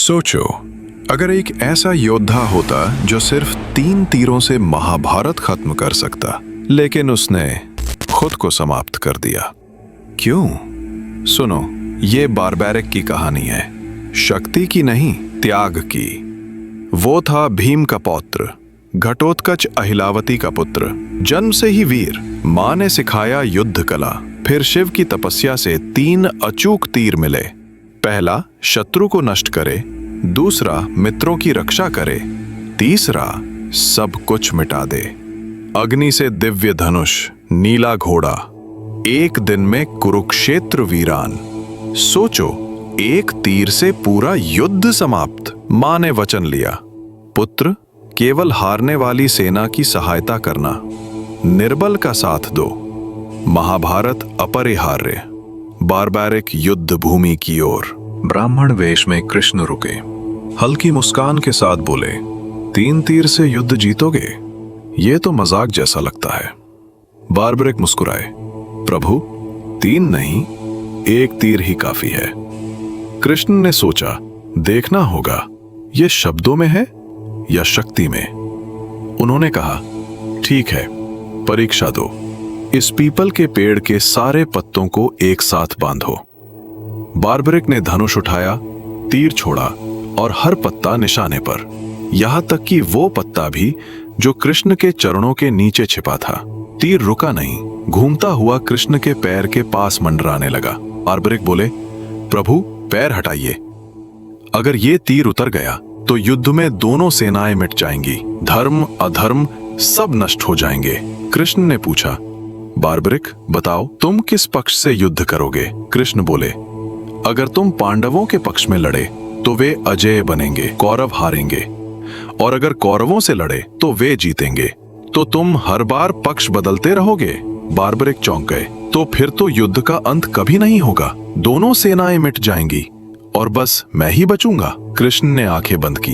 सोचो, अगर एक ऐसा योद्धा होता जो सिर्फ 3 तीरों से महाभारत खत्म कर सकता, लेकिन उसने खुद को समाप्त कर दिया। क्यों? सुनो, ये बारबैरिक की कहानी है, शक्ति की नहीं, त्याग की। वो था भीम का पौत्र, घटोत्कच अहिलावती का पुत्र, जन्म से ही वीर। माँ ने सिखाया युद्ध कला, फिर शिव की तपस्या से 3 अचूक तीर मिले। पहला शत्रु को नष्ट करे, दूसरा मित्रों की रक्षा करे, तीसरा सब कुछ मिटा दे। अग्नि से दिव्य धनुष, नीला घोड़ा, एक दिन में कुरुक्षेत्र वीरान। सोचो, एक तीर से पूरा युद्ध समाप्त। मां ने वचन लिया, पुत्र, केवल हारने वाली सेना की सहायता करना, निर्बल का साथ दो। महाभारत अपरिहार्य। बारबैरिक युद्ध भूमि की ओर। ब्राह्मण वेश में कृष्ण रुके, हल्की मुस्कान के साथ बोले, 3 तीर से युद्ध जीतोगे? ये तो मजाक जैसा लगता है। बारबैरिक मुस्कुराए, प्रभु, 3 नहीं, 1 तीर ही काफी है। कृष्ण ने सोचा, देखना होगा ये शब्दों में है या शक्ति में। उन्होंने कहा, ठीक है, परीक्षा दो। इस पीपल के पेड़ के सारे पत्तों को एक साथ बांधो। बारबैरिक ने धनुष उठाया, तीर छोड़ा और हर पत्ता निशाने पर, यहां तक कि वो पत्ता भी जो कृष्ण के चरणों के नीचे छिपा था। तीर रुका नहीं, घूमता हुआ कृष्ण के पैर के पास मंडराने लगा। बारबैरिक बोले, प्रभु, पैर हटाइए। अगर ये तीर उतर गया तो युद्ध में दोनों सेनाएं मिट जाएंगी, धर्म अधर्म सब नष्ट हो जाएंगे। कृष्ण ने पूछा, बारबैरिक, बताओ तुम किस पक्ष से युद्ध करोगे? कृष्ण बोले, अगर तुम पांडवों के पक्ष में लड़े तो वे अजेय बनेंगे, कौरव हारेंगे, और अगर कौरवों से लड़े तो वे जीतेंगे। तो तुम हर बार पक्ष बदलते रहोगे? बारबैरिक चौंक गए, तो फिर तो युद्ध का अंत कभी नहीं होगा, दोनों सेनाएं मिट जाएंगी और बस मैं ही बचूंगा। कृष्ण ने आंखें बंद की।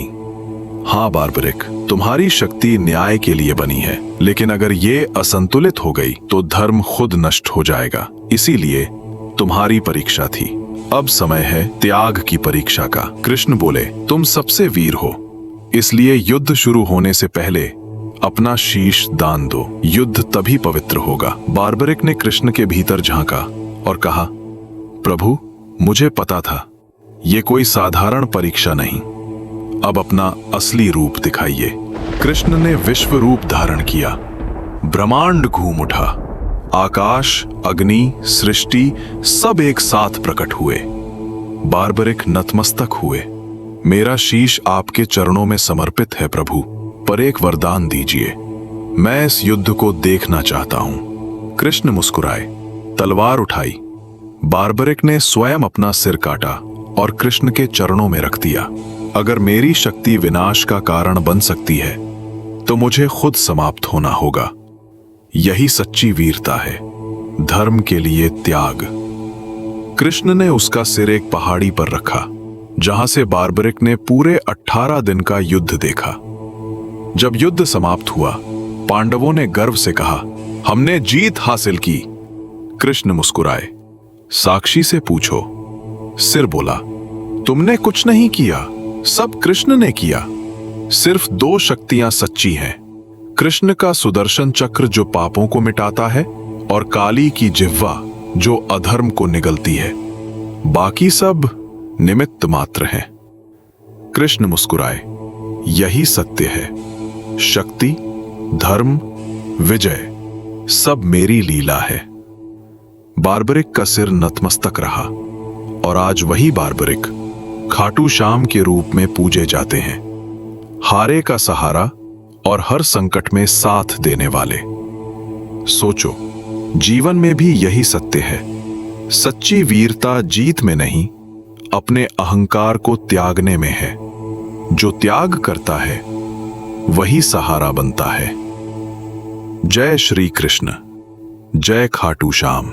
हाँ बारबैरिक, तुम्हारी शक्ति न्याय के लिए बनी है, लेकिन अगर ये असंतुलित हो गई तो धर्म खुद नष्ट हो जाएगा। इसीलिए तुम्हारी परीक्षा थी, अब समय है त्याग की परीक्षा का। कृष्ण बोले, तुम सबसे वीर हो, इसलिए युद्ध शुरू होने से पहले अपना शीश दान दो, युद्ध तभी पवित्र होगा। बारबैरिक ने कृष्ण के भीतर झांका और कहा, प्रभु, मुझे पता था ये कोई साधारण परीक्षा नहीं, अब अपना असली रूप दिखाइए। कृष्ण ने विश्व रूप धारण किया, ब्रह्मांड घूम उठा, आकाश, अग्नि, सृष्टि सब एक साथ प्रकट हुए। बारबैरिक नतमस्तक हुए, मेरा शीश आपके चरणों में समर्पित है प्रभु, पर एक वरदान दीजिए, मैं इस युद्ध को देखना चाहता हूं। कृष्ण मुस्कुराए, तलवार उठाई। बारबैरिक ने स्वयं अपना सिर काटा और कृष्ण के चरणों में रख दिया। अगर मेरी शक्ति विनाश का कारण बन सकती है तो मुझे खुद समाप्त होना होगा। यही सच्ची वीरता है, धर्म के लिए त्याग। कृष्ण ने उसका सिर एक पहाड़ी पर रखा, जहां से बारबैरिक ने पूरे 18 दिन का युद्ध देखा। जब युद्ध समाप्त हुआ, पांडवों ने गर्व से कहा, हमने जीत हासिल की। कृष्ण मुस्कुराए, साक्षी से पूछो। सिर बोला, तुमने कुछ नहीं किया, सब कृष्ण ने किया। सिर्फ 2 शक्तियां सच्ची हैं, कृष्ण का सुदर्शन चक्र जो पापों को मिटाता है, और काली की जिह्वा जो अधर्म को निगलती है। बाकी सब निमित्त मात्र हैं। कृष्ण मुस्कुराए, यही सत्य है, शक्ति, धर्म, विजय सब मेरी लीला है। बारबैरिक का सिर नतमस्तक रहा, और आज वही बारबैरिक खाटू श्याम के रूप में पूजे जाते हैं, हारे का सहारा और हर संकट में साथ देने वाले। सोचो, जीवन में भी यही सत्य है, सच्ची वीरता जीत में नहीं, अपने अहंकार को त्यागने में है। जो त्याग करता है वही सहारा बनता है। जय श्री कृष्ण, जय खाटू श्याम।